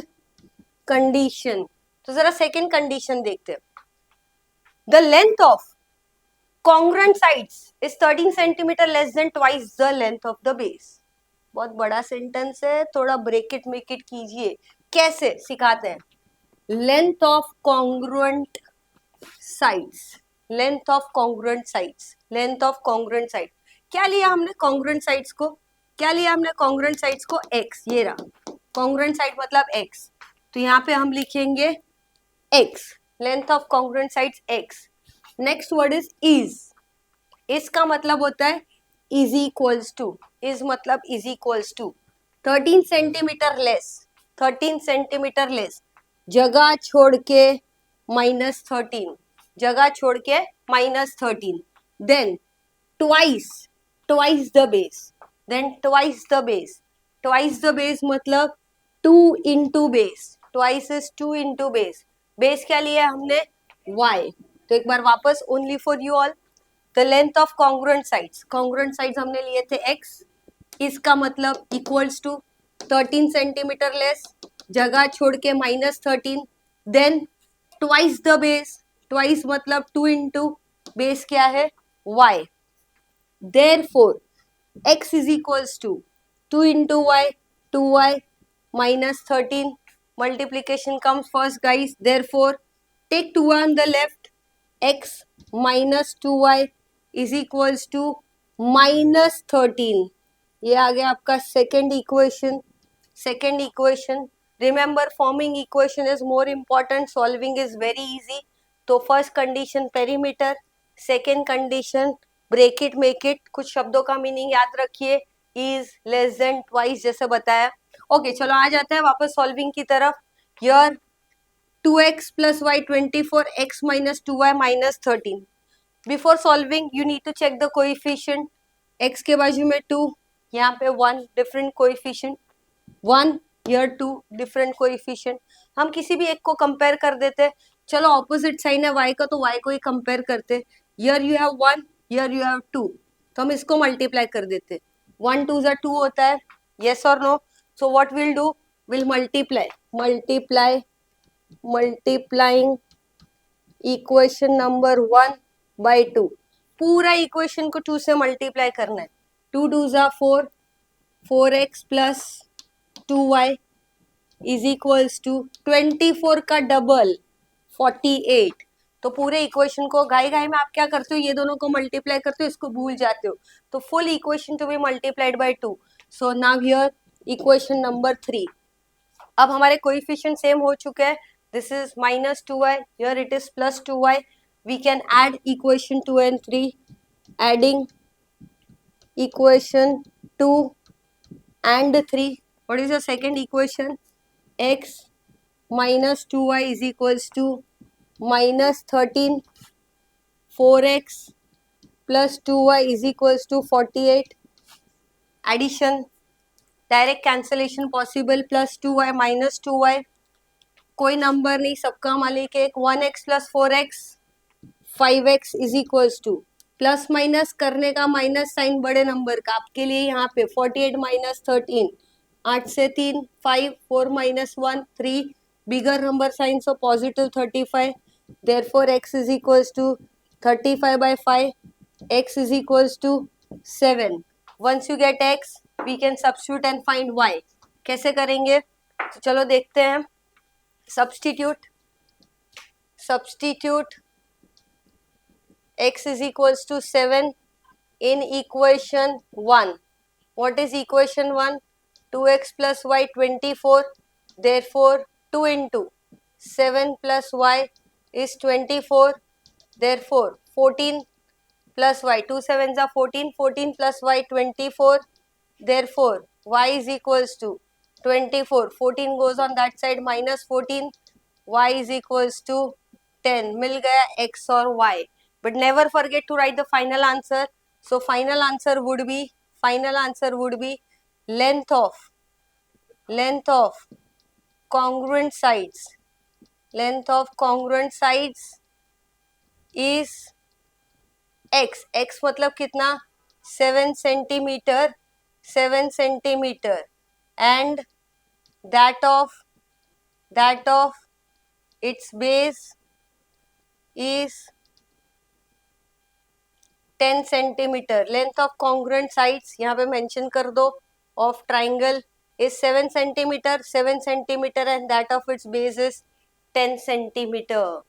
condition. तो जरा second condition देखते हैं. The length of congruent sides is 13 centimeter less than twice the length of the base. बहुत बड़ा सेंटेंस है, थोड़ा ब्रेक इट मेक इट कीजिए. कैसे सिखाते हैं? Length of congruent sides. Length of congruent side क्या लिया हमने? कॉन्ग्रुएंट साइड्स को क्या लिया हमने? कॉन्ग्रुएंट साइड्स को x. ये रहा कॉन्ग्रुएंट साइड मतलब x. तो यहाँ पे हम लिखेंगे x. Length of congruent sides x. Next word is. इसका मतलब होता है इज इक्वल्स टू. इज मतलब is equals to 13 centimetre less. जगह छोड़ के -13. जगह छोड़ के -13. Then twice the base. Twice the base मतलब 2 into base. Twice is 2 into base. Base क्या लिया हमने? y. तो एक बार वापस only for you all. The length of congruent sides हमने लिए थे x. इसका मतलब इक्वल्स टू 13 सेंटीमीटर लेस, जगह छोड़ के -13. Then twice the base. Twice मतलब 2 इंटू बेस क्या है? y. Therefore x is equals to 2 into y, 2y -13. Multiplication comes first guys. Therefore take 2y on the left. x minus 2y is equals to -13. ये आ गया आपका second equation. Remember forming equation is more important, solving is very easy. तो first condition perimeter, second condition break it, make it, कुछ शब्दों का meaning याद रखिए, इज, लेस देन, ट्वाइस जैसे बताया। ओके चलो आ जाते हैं वापस सॉल्विंग की तरफ। Here 2x plus y 24, x minus 2y minus 13. Before solving you need to check the coefficient. x के बाजू में 2, यहाँ पे 1 different coefficient, 1 here 2 different coefficient. हम किसी भी एक को कंपेयर कर देते, चलो ऑपोजिट साइन है y का तो y को ही कंपेयर करते। here you have 1, here you have 2, तो हम इसको मल्टीप्लाई कर देते, 1 2 2 होता है, yes or no? So what we'll do, we'll multiplying equation number 1 by 2, पूरा इक्वेशन को 2 से मल्टीप्लाई करना है, 2 2 जा 4, 4x plus 2y is equals to 24 का डबल 48। तो पूरे इक्वेशन को घाई घाई में आप क्या करते हो, ये दोनों को मल्टीप्लाई करते हो, इसको भूल जाते हो, तो full equation to be multiplied by 2। So now here equation number 3। अब हमारे कोएफिशिएंट सेम हो चुके हैं, this is minus 2y, here it is plus 2y. We can add equation 2 and 3. Adding equation 2 and 3. What is the second equation? X minus 2y is equals to minus 13. 4x plus 2y is equals to 48. Addition, direct cancellation possible, plus 2y minus 2y. कोई number नहीं, सबका मालिक एक, 1x plus 4x 5x is equals to, plus minus करने का minus sign बड़े number का, आपके लिए यहाँ पे 48 माइनस 13, 8 से 3 5, 4 minus 1 3, bigger number sign so positive 35, therefore x is equals to 35 by 5, x is equals to 7. Once you get x, we can substitute and find y. कैसे करेंगे, तो चलो देखते हैं। Substitute x is equals to 7 in equation 1. What is equation 1? 2x plus y 24. Therefore 2 into 7 plus y is 24. Therefore 14 plus y, 2 sevens are 14, 14 plus y 24. Therefore y is equals to 24, 14 goes on that side, minus 14, y is equals to 10. मिल गया x और y. But never forget to write the final answer. So final answer would be length of congruent sides. Length of congruent sides is x. x मतलब कितना, 7 centimetre, 7 centimetre, and that of its base is 10 centimetre. Length of congruent sides यहाँ पे mention कर दो, of triangle is 7 centimetre, 7 centimetre, and that of its base is 10 centimetre.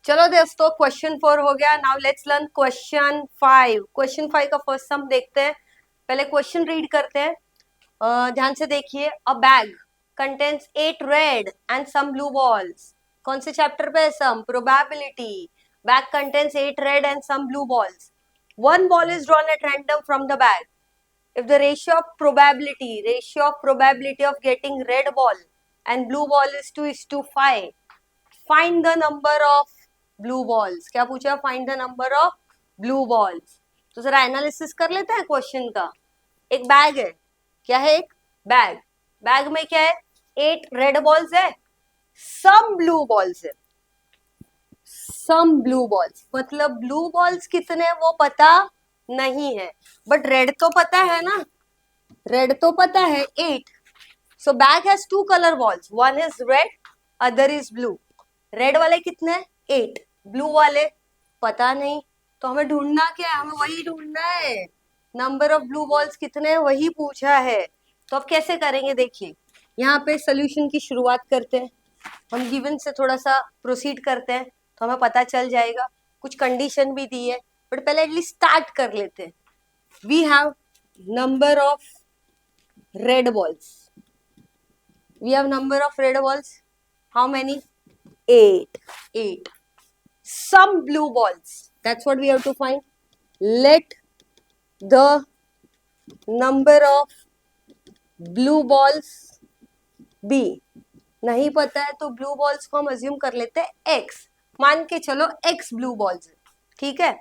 चलो दोस्तों question 4 हो गया. Now let's learn question 5. Question 5 का first सम देखते हैं. पहले क्वेश्चन रीड करते हैं, ध्यान से देखिए. A bag contains 8 red and some blue balls. कौन से चैप्टर पे है sum? Probability. Bag contains 8 red and some blue balls. One ball is drawn at random from the bag. If the ratio of probability of getting red ball and blue ball is 2:5, find the number of blue balls. क्या पूछा? Find the number of blue balls. तो जरा analysis कर लेते हैं question का. एक bag है, क्या है? एक बैग. बैग में क्या है? 8 रेड बॉल्स है, सम ब्लू बॉल्स है. सम ब्लू बॉल्स मतलब ब्लू बॉल्स कितने वो पता नहीं है, बट रेड तो पता है ना, रेड तो पता है 8. So bag has 2 colour balls, one is red, other is blue. Red वाले कितने? 8. ब्लू वाले पता नहीं. तो हमें ढूंढना क्या है? हमें वही ढूंढना है, नंबर ऑफ ब्लू बॉल्स कितने, वही पूछा है. तो अब कैसे करेंगे देखिए. यहाँ पे सोल्यूशन की शुरुआत करते हैं. हम गिवन से थोड़ा सा प्रोसीड करते हैं तो हमें पता चल जाएगा. कुछ कंडीशन भी दी है, बट पहले एटलीस्ट स्टार्ट कर लेते हैं. We have number of red balls. We have number of red balls. How many? 8. Some blue balls. That's what we have to find. Let the number of blue balls be. नहीं पता है तो blue balls को हम assume कर लेते हैं x. मान के चलो x ब्लू बॉल्स है, ठीक है.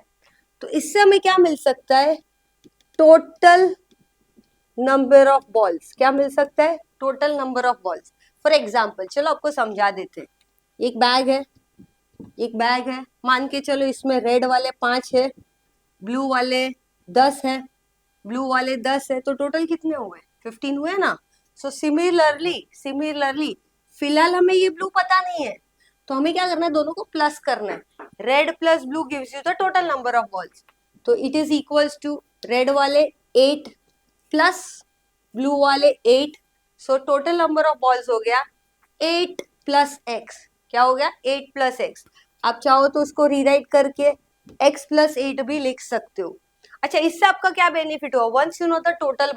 तो इससे हमें क्या मिल सकता है? Total number of balls. क्या मिल सकता है? Total number of balls. For example चलो आपको समझा देते हैं. एक बैग है, मान के चलो इसमें रेड वाले 5 है, ब्लू वाले 10 है, तो टोटल कितने हुए? 15 हुए ना. सो सिमिलरली फिलहाल हमें ये ब्लू पता नहीं है, तो हमें क्या करना है? दोनों को प्लस करना है. Red plus blue gives you the total number of balls. तो it is equals to red वाले 8 प्लस ब्लू वाले 8. So total number of balls हो गया 8 प्लस एक्स. क्या हो गया? 8 प्लस एक्स. आप चाहो तो उसको रीराइट करके x प्लस 8 भी लिख सकते हो. अच्छा, इससे आपका क्या बेनिफिट हुआ? Once you know the total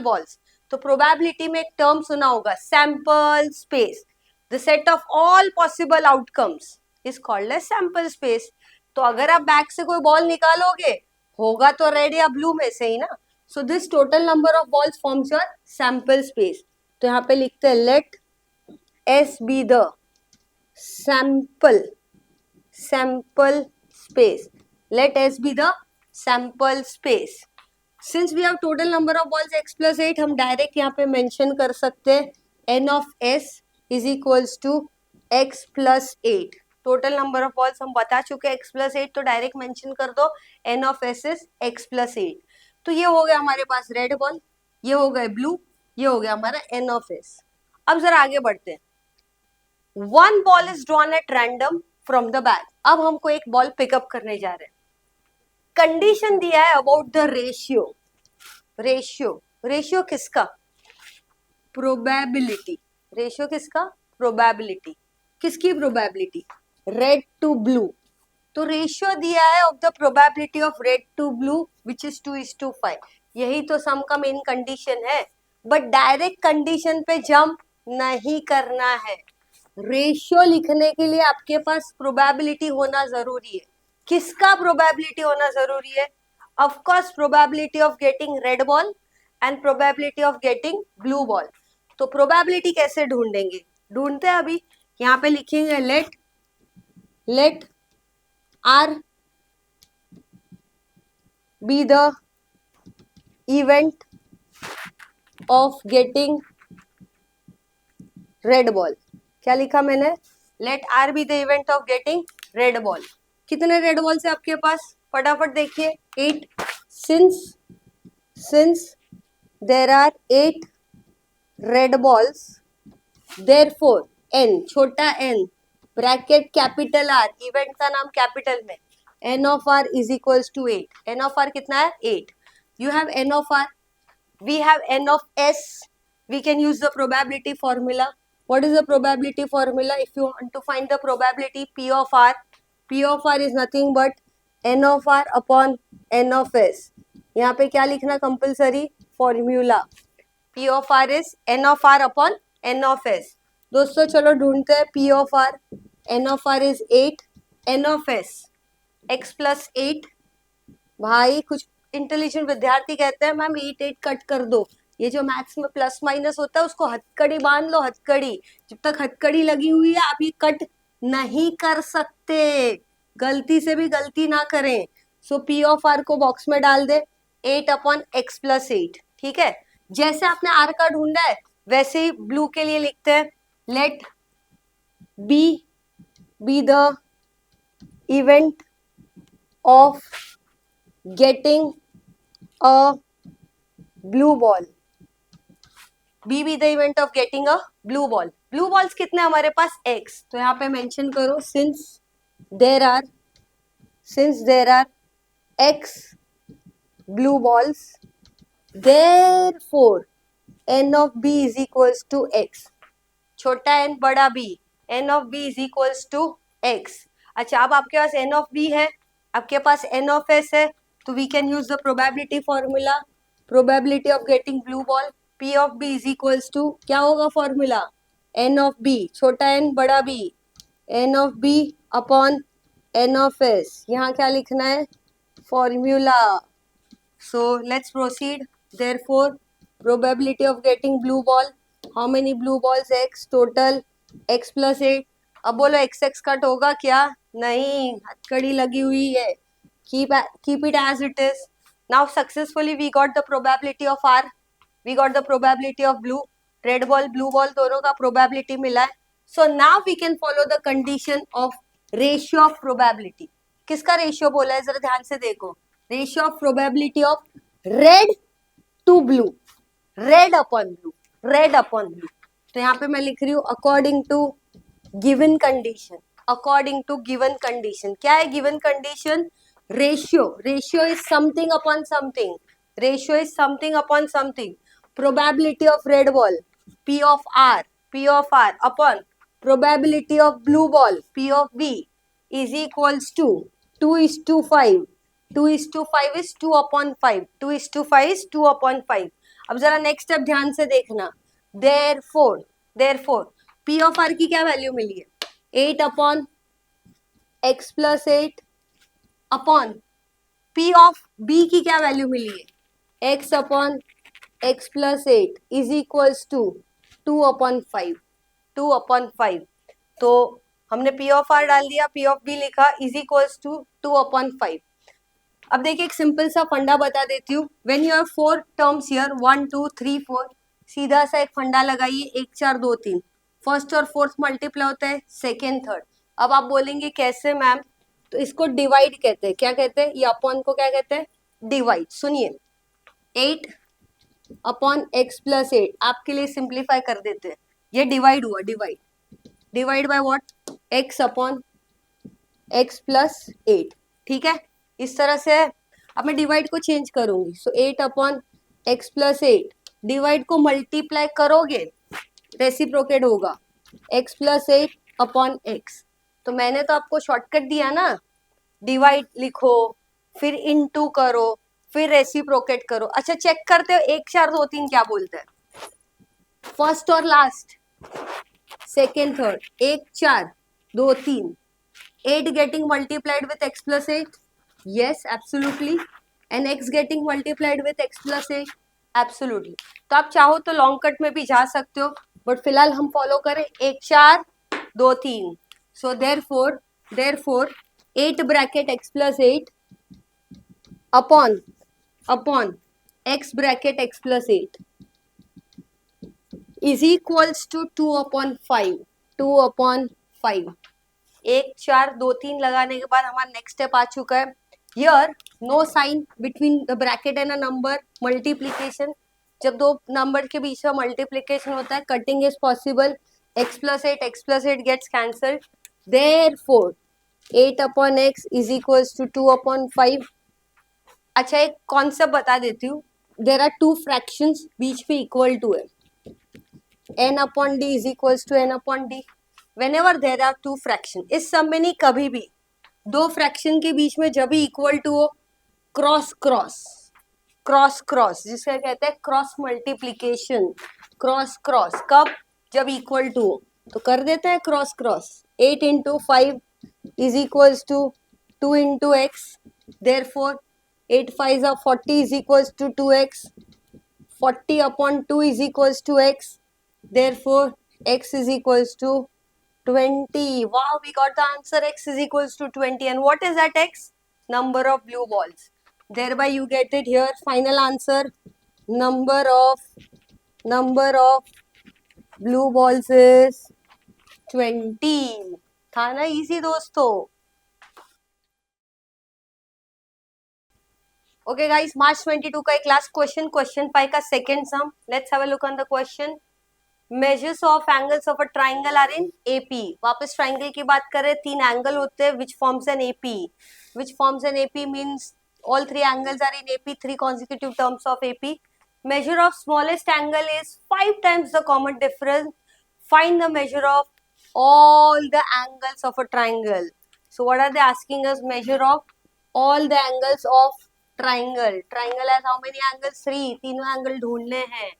balls, तो प्रोबेबिलिटी में एक टर्म सुना होगा, sample space. The set of all possible outcomes is called as sample space. तो अगर आप बैग से कोई बॉल निकालोगे, होगा तो रेड या ब्लू में से ही ना. So this total number of balls forms your sample space. तो यहाँ पे लिखते हैं late S be the sample space. Let S be the sample space. Since we have total number of balls x plus 8, हम direct यहाँ पे mention कर सकते हैं n of s is equals to x plus 8. Total number of balls हम बता चुके हैं x plus 8, तो डायरेक्ट मेंशन कर दो n of s is x plus 8. तो ये हो गया हमारे पास रेड बॉल, ये हो गया ब्लू, ये हो गया हमारा n of s. अब जरा आगे बढ़ते हैं. One ball is drawn at random from the bag. अब हमको एक बॉल पिकअप करने जा रहे हैं. कंडीशन दिया है अबाउट द रेशियो किसका? प्रोबेबिलिटी. रेशियो किसका? प्रोबेबिलिटी. किसकी प्रोबेबिलिटी? Red to blue. तो रेशियो दिया है of the probability of red to blue which is 2:5. यही तो सम का मेन कंडीशन है. बट डायरेक्ट कंडीशन पे जंप नहीं करना है. रेशियो लिखने के लिए आपके पास प्रोबेबिलिटी होना जरूरी है. किसका प्रोबेबिलिटी होना जरूरी है? Of course probability of getting red ball and probability of getting blue ball. तो प्रोबेबिलिटी कैसे ढूंढते हैं अभी. यहाँ पे लिखेंगे let R be the event of getting red ball. क्या लिखा मैंने? Let R be the event of getting red ball. कितने रेड बॉल्स है आपके पास? फटाफट देखिए. 8. Since there are 8 red balls, therefore n छोटा n bracket capital R, event का नाम कैपिटल में, n of r is equals to 8. n of r कितना है? 8. You have n of r, we have n of s. We can use the probability formula. What is the probability formula? If you want to find the probability P of r is nothing but n of r upon n of s. यहाँ पे क्या लिखना compulsory? Formula. P of r is n of r upon n of s. दोस्तों चलो ढूंढते हैं P of r. n of r is 8, n of s x plus 8. भाई कुछ इंटेलिजेंट विद्यार्थी कहते हैं मैम 8 कट कर दो. ये जो मैथ्स में प्लस माइनस होता है उसको हथकड़ी बांध लो. हथकड़ी, जब तक हथकड़ी लगी हुई है आप ये कट नहीं कर सकते. गलती से भी गलती ना करें. सो P of r को बॉक्स में डाल दे 8 अपॉन x प्लस 8. ठीक है. जैसे आपने r का ढूंढा है वैसे ही ब्लू के लिए लिखते हैं let B the event of getting a blue ball. B the event of getting a blue ball. Blue balls कितने हमारे पास? x. तो यहाँ पे मेंशन करो since there are x blue balls, therefore n of b is equals to x. छोटा n बड़ा b, n of b is equals to x. अच्छा, अब आपके पास n of b है, आपके पास n of s है, तो we can use the probability formula. probability of getting blue ball P of b is equals to क्या होगा formula? n of b, छोटा n बड़ा b n of B upon n of S. यहाँ क्या लिखना है? Formula. So let's proceed. Therefore, probability of getting blue ball. How many blue balls? X total. X plus 8. अब बोलो x x cut होगा क्या? नहीं, हथकड़ी लगी हुई है. Keep it as it is. Now successfully we got the probability of R. We got the probability of blue. Red ball, blue ball दोनों का probability मिला है. So now we can follow the condition of ratio of probability. किसका ratio बोला है? जरा ध्यान से देखो. Ratio of probability of red to blue, red upon blue, red upon blue. तो यहाँ पे मैं लिख रही हूँ according to given condition. According to given condition. क्या है given condition? Ratio. Ratio is something upon something. Ratio is something upon something. Probability of red ball P of R, P of R upon probability of blue ball P of B is equals to 2:5. 2:5 is 2 upon 5. 2:5 is 2 upon 5. अब जरा next step ध्यान से देखना. therefore P of R की क्या value मिली है? 8 upon x plus 8 upon P of B की क्या वैल्यू मिली है? x upon x plus 8 is equals to 2 upon 5. 2 upon 5. तो हमने P of R डाल दिया, P of B लिखा, is equals to 2 upon 5. अब देखिए एक सिंपल सा फंडा बता देती हूँ. When you have 4 terms here 1 2 3 4, सीधा सा एक फंडा लगाइए. 1 4 2 3. फर्स्ट और फोर्थ मल्टीप्लाई होता है, सेकेंड थर्ड. अब आप बोलेंगे कैसे मैम? तो इसको डिवाइड कहते हैं. क्या कहते हैं? ये अपॉन को क्या कहते हैं? डिवाइड. सुनिए, 8 अपॉन x प्लस 8 आपके लिए सिंप्लीफाई कर देते हैं. ये डिवाइड हुआ. Divide by what? x upon x plus 8. ठीक है, इस तरह से. अब मैं डिवाइड को चेंज करूंगी. सो 8 अपॉन x प्लस 8. डिवाइड को मल्टीप्लाई करोगे, रेसिप्रोकेट होगा. x plus 8 upon x. तो मैंने तो आपको शॉर्टकट दिया ना. डिवाइड लिखो, फिर इनटू करो, फिर रेसिप्रोकेट करो. अच्छा चेक करते हो 1 4 2 3 क्या बोलते हैं? फर्स्ट और last, second third. 1 4 2 3. 8 getting multiplied with x plus 8. Yes, absolutely. And x getting multiplied with x plus 8. Absolutely. तो आप चाहो तो लॉन्ग कट में भी जा सकते हो, बट फिलहाल हम फॉलो करें 1 4 2 3. सो therefore 8 bracket x plus 8 upon x bracket x plus 8 is equals to 2 upon 5. 2 upon 5. 1 4 2 3 लगाने के बाद हमारा नेक्स्ट स्टेप आ चुका है. Here no sign between the bracket and a number. Multiplication. जब दो नंबर के बीच में मल्टीप्लीकेशन होता है, cutting is possible. x plus 8 gets cancelled. therefore 8 upon x is equals to 2 upon 5. अच्छा एक कॉन्सेप्ट बता देती हूँ. देर आर टू फ्रैक्शंस बीच पे इक्वल टू है. n upon d is equals to n upon d. whenever there are two fraction. इस सब में नहीं, कभी भी दो फ्रैक्शन के बीच में जब भी इक्वल टू हो, क्रॉस क्रॉस जिसका कहते हैं क्रॉस मल्टीप्लीकेशन. क्रॉस कब? जब इक्वल टू हो तो कर देते हैं cross. 8 into 5 is equals to 2 into x. therefore 8 5s are 40 is equals to 2x. 40 upon 2 is equals to x. therefore x is equals to 20. Wow, we got the answer. X is equals to 20. And what is that x? Number of blue balls. Thereby you get it here. Final answer. Number of blue balls is 20. था ना easy दोस्तों. Okay guys, March 22 का एक last question 5 का second sum. Let's have a look on the question. Measures of angles of a triangle are in AP. वापस triangle की बात कर रहे हैं. 3 एंगल होते हैं which forms an AP. Which forms an AP means all 3 angles are in AP. 3 consecutive terms of AP. Measure of smallest angle is 5 times the common difference. Find the measure of all the angles of a triangle. So what are they asking us? Measure of all the angles of triangle. Triangle has how many angles? 3. तीनों angle ढूंढने हैं.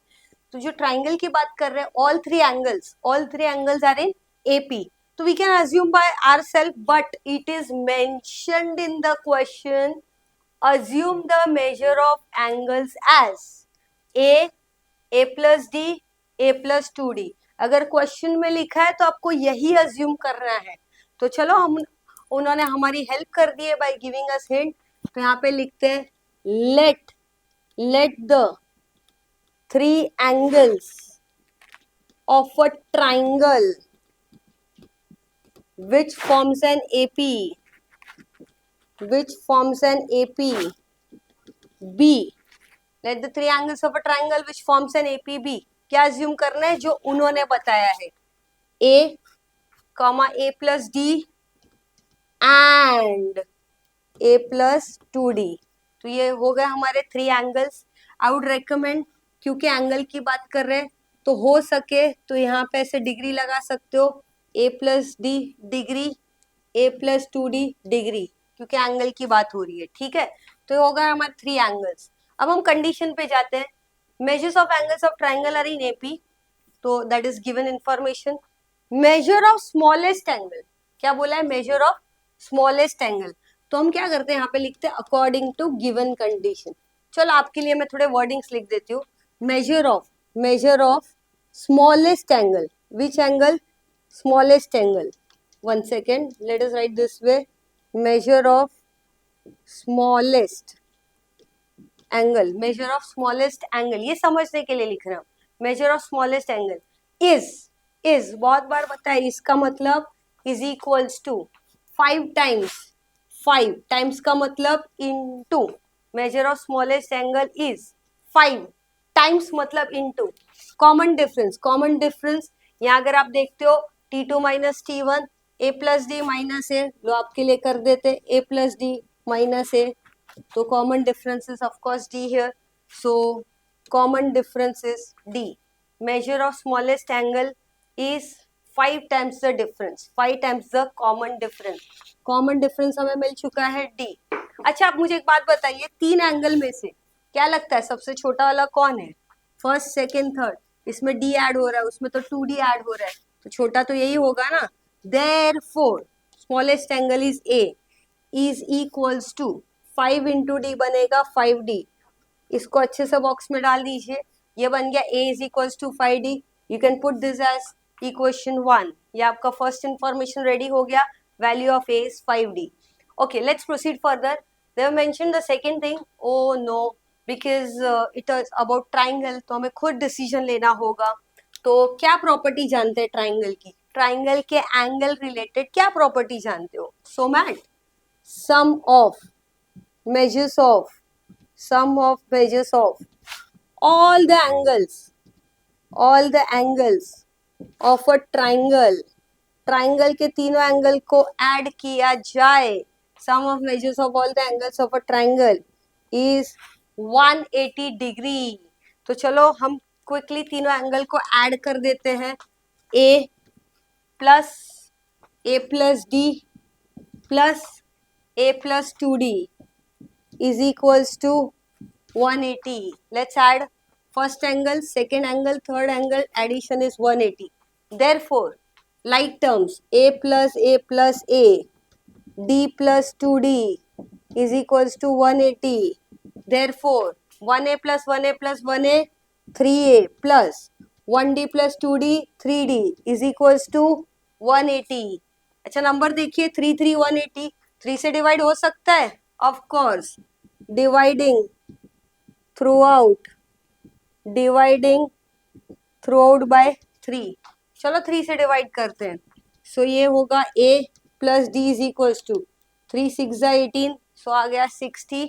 तो जो triangle की बात कर रहे हैं, all three angles are in AP. तो we can assume by ourselves, but it is mentioned in the question, assume the measure of angles as a plus d, a plus 2d. अगर question में लिखा है तो आपको यही assume करना है. तो चलो हम उन्होंने हमारी हेल्प कर दी है बाय गिविंग अस हिंट. तो यहाँ पे लिखते हैं let the three angles of a triangle which forms an AP B. Let the three angles of a triangle which forms an APB. क्या अज्यूम करना है? जो उन्होंने बताया है. A, A plus D and A plus 2D. तो ये हो गए हमारे three angles. I would recommend, क्योंकि एंगल की बात कर रहे हैं तो हो सके तो यहाँ पे ऐसे डिग्री लगा सकते हो. A plus D degree, A plus 2D degree, क्योंकि एंगल की बात हो रही है. ठीक है, तो ये हो गया हमारे थ्री एंगल्स. अब हम कंडीशन पे जाते हैं. Measures of angles of triangle are in AP. तो that is given information. Measure of smallest angle, क्या बोला है? Measure of smallest angle. तो हम क्या करते हैं, यहाँ पे लिखते हैं अकॉर्डिंग टू गिवन कंडीशन. चलो आपके लिए मैं थोड़े वर्डिंग्स लिख देती हूँ. Major of smallest angle. Which angle? Smallest angle. One second, let us right this way. Major of smallest angle. Major of smallest angle, ये समझने के लिए लिख रहा हूँ. Major of smallest angle is बहुत बार बताया, इसका मतलब इज इक्वल्स टू 5 टाइम्स का मतलब into. Measure of smallest angle is 5 times मतलब इनटू. कॉमन डिफरेंस यहाँ अगर आप देखते हो T2 minus T1 A plus D minus A, जो आपके लिए कर देते A plus D minus A. तो common difference is of course D here. So common difference is D. Measure of smallest angle is 5 times the difference. 5 times the common difference. Common difference हमें मिल चुका है D. अच्छा, आप मुझे एक बात बताइए, तीन एंगल में से क्या लगता है सबसे छोटा वाला कौन है? First, second, third. इसमें D ऐड हो रहा है, उसमें तो 2D ऐड हो रहा है, तो छोटा तो यही होगा ना. Therefore, smallest angle is A is equals to 5 into D बनेगा 5D. इसको अच्छे से बॉक्स में डाल दीजिए. ये बन गया A is equals to 5D. You can put this as equation 1. ये आपका फर्स्ट इंफॉर्मेशन रेडी हो गया. Value of A is 5D. Okay, let's proceed further. They have mentioned the second thing. Oh no, because it is about triangle, तो हमें खुद decision लेना होगा. तो क्या प्रॉपर्टी जानते हैं ट्राइंगल की? ट्राइंगल के एंगल रिलेटेड क्या प्रॉपर्टी जानते हो? सो मैट, sum of measures of all the angles of a triangle. Triangle के तीनों एंगल को ऐड किया जाए. sum of measures of all the angles of a triangle is 180 degree. तो चलो हम क्विकली तीनों एंगल को ऐड कर देते हैं. A plus D plus A plus 2D is equals to 180. Let's add first angle, second angle, third angle. Addition is 180. Therefore, like terms, A plus A, D plus 2D is equals to 180. Therefore, 1A plus 1A plus 1A, 3A plus 1D plus 2D, 3D is equals to 180. अच्छा, number देखिए, 3 3 180. 3 से divide हो सकता है? Of course. Dividing through out by 3. चलो 3 से divide करते हैं. सो ये होगा A plus D is equals to 3 6 18. So आ गया 60.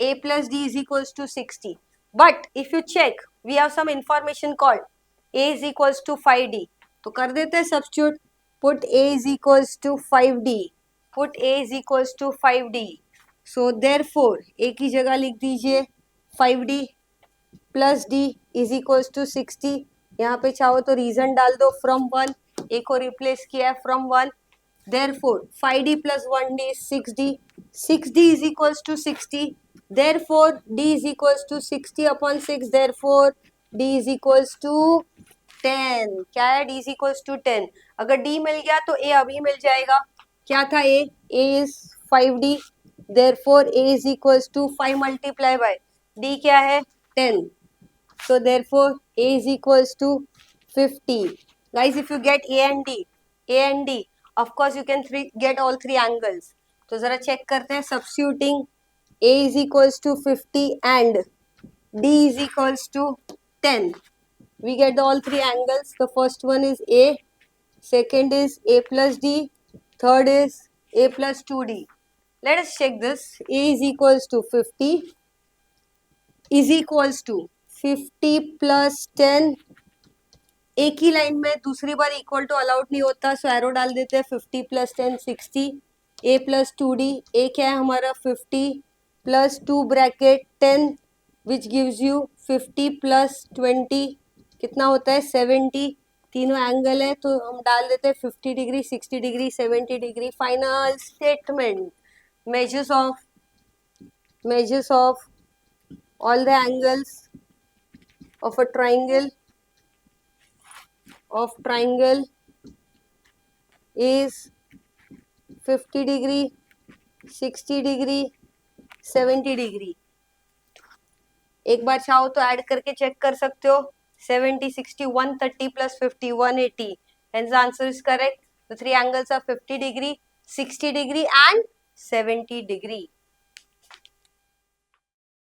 A plus D is equals to 60. But if you check, we have some information called A is equals to 5D. तो कर देते हैं substitute. Put A is equals to 5D. Put A is equals to 5D. So therefore A की जगह लिख दीजिए 5D plus D is equals to 60. यहाँ पे चाहो तो रीजन डाल दो फ्रॉम 1. A को रिप्लेस किया है from 1. Therefore 5D plus 1D is 6D. 6D is equals to 60. Therefore D is equals to 60 upon 6. Therefore D is equals to 10. क्या है? d is equals to 10. अगर d मिल गया तो a अभी मिल जाएगा. क्या था a? a is 5d. Therefore a is equals to 5 multiply by d क्या है? 10. So therefore a is equals to 50. Guys, if you get a and d, of course you can get all three angles. तो जरा check करते हैं. Substituting a is equals to 50 and d is equals to 10. We get all three angles. The first one is a, second is a plus d, third is a plus 2d. Let us check this. A is equals to 50 is equals to 50 plus 10. एक ही line में दूसरी बार equal to allowed नहीं होता, सो arrow डाल देते हैं. 50 plus 10 60. ए plus 2d. ए क्या है हमारा? 50 plus 2 bracket 10 which gives you 50 plus 20 कितना होता है? 70. तीनों एंगल है तो हम डाल देते हैं 50 degree, 60 degree, 70 degree. Final statement. measures of all the angles of a triangle is 50 degree, 60 degree, 70 degree. एक बार चाहो तो ऐड करके चेक कर सकते हो. 70, 60, 130 plus 50, 180. Hence the answer is correct. The three angles are 50 degree, 60 degree and 70 degree.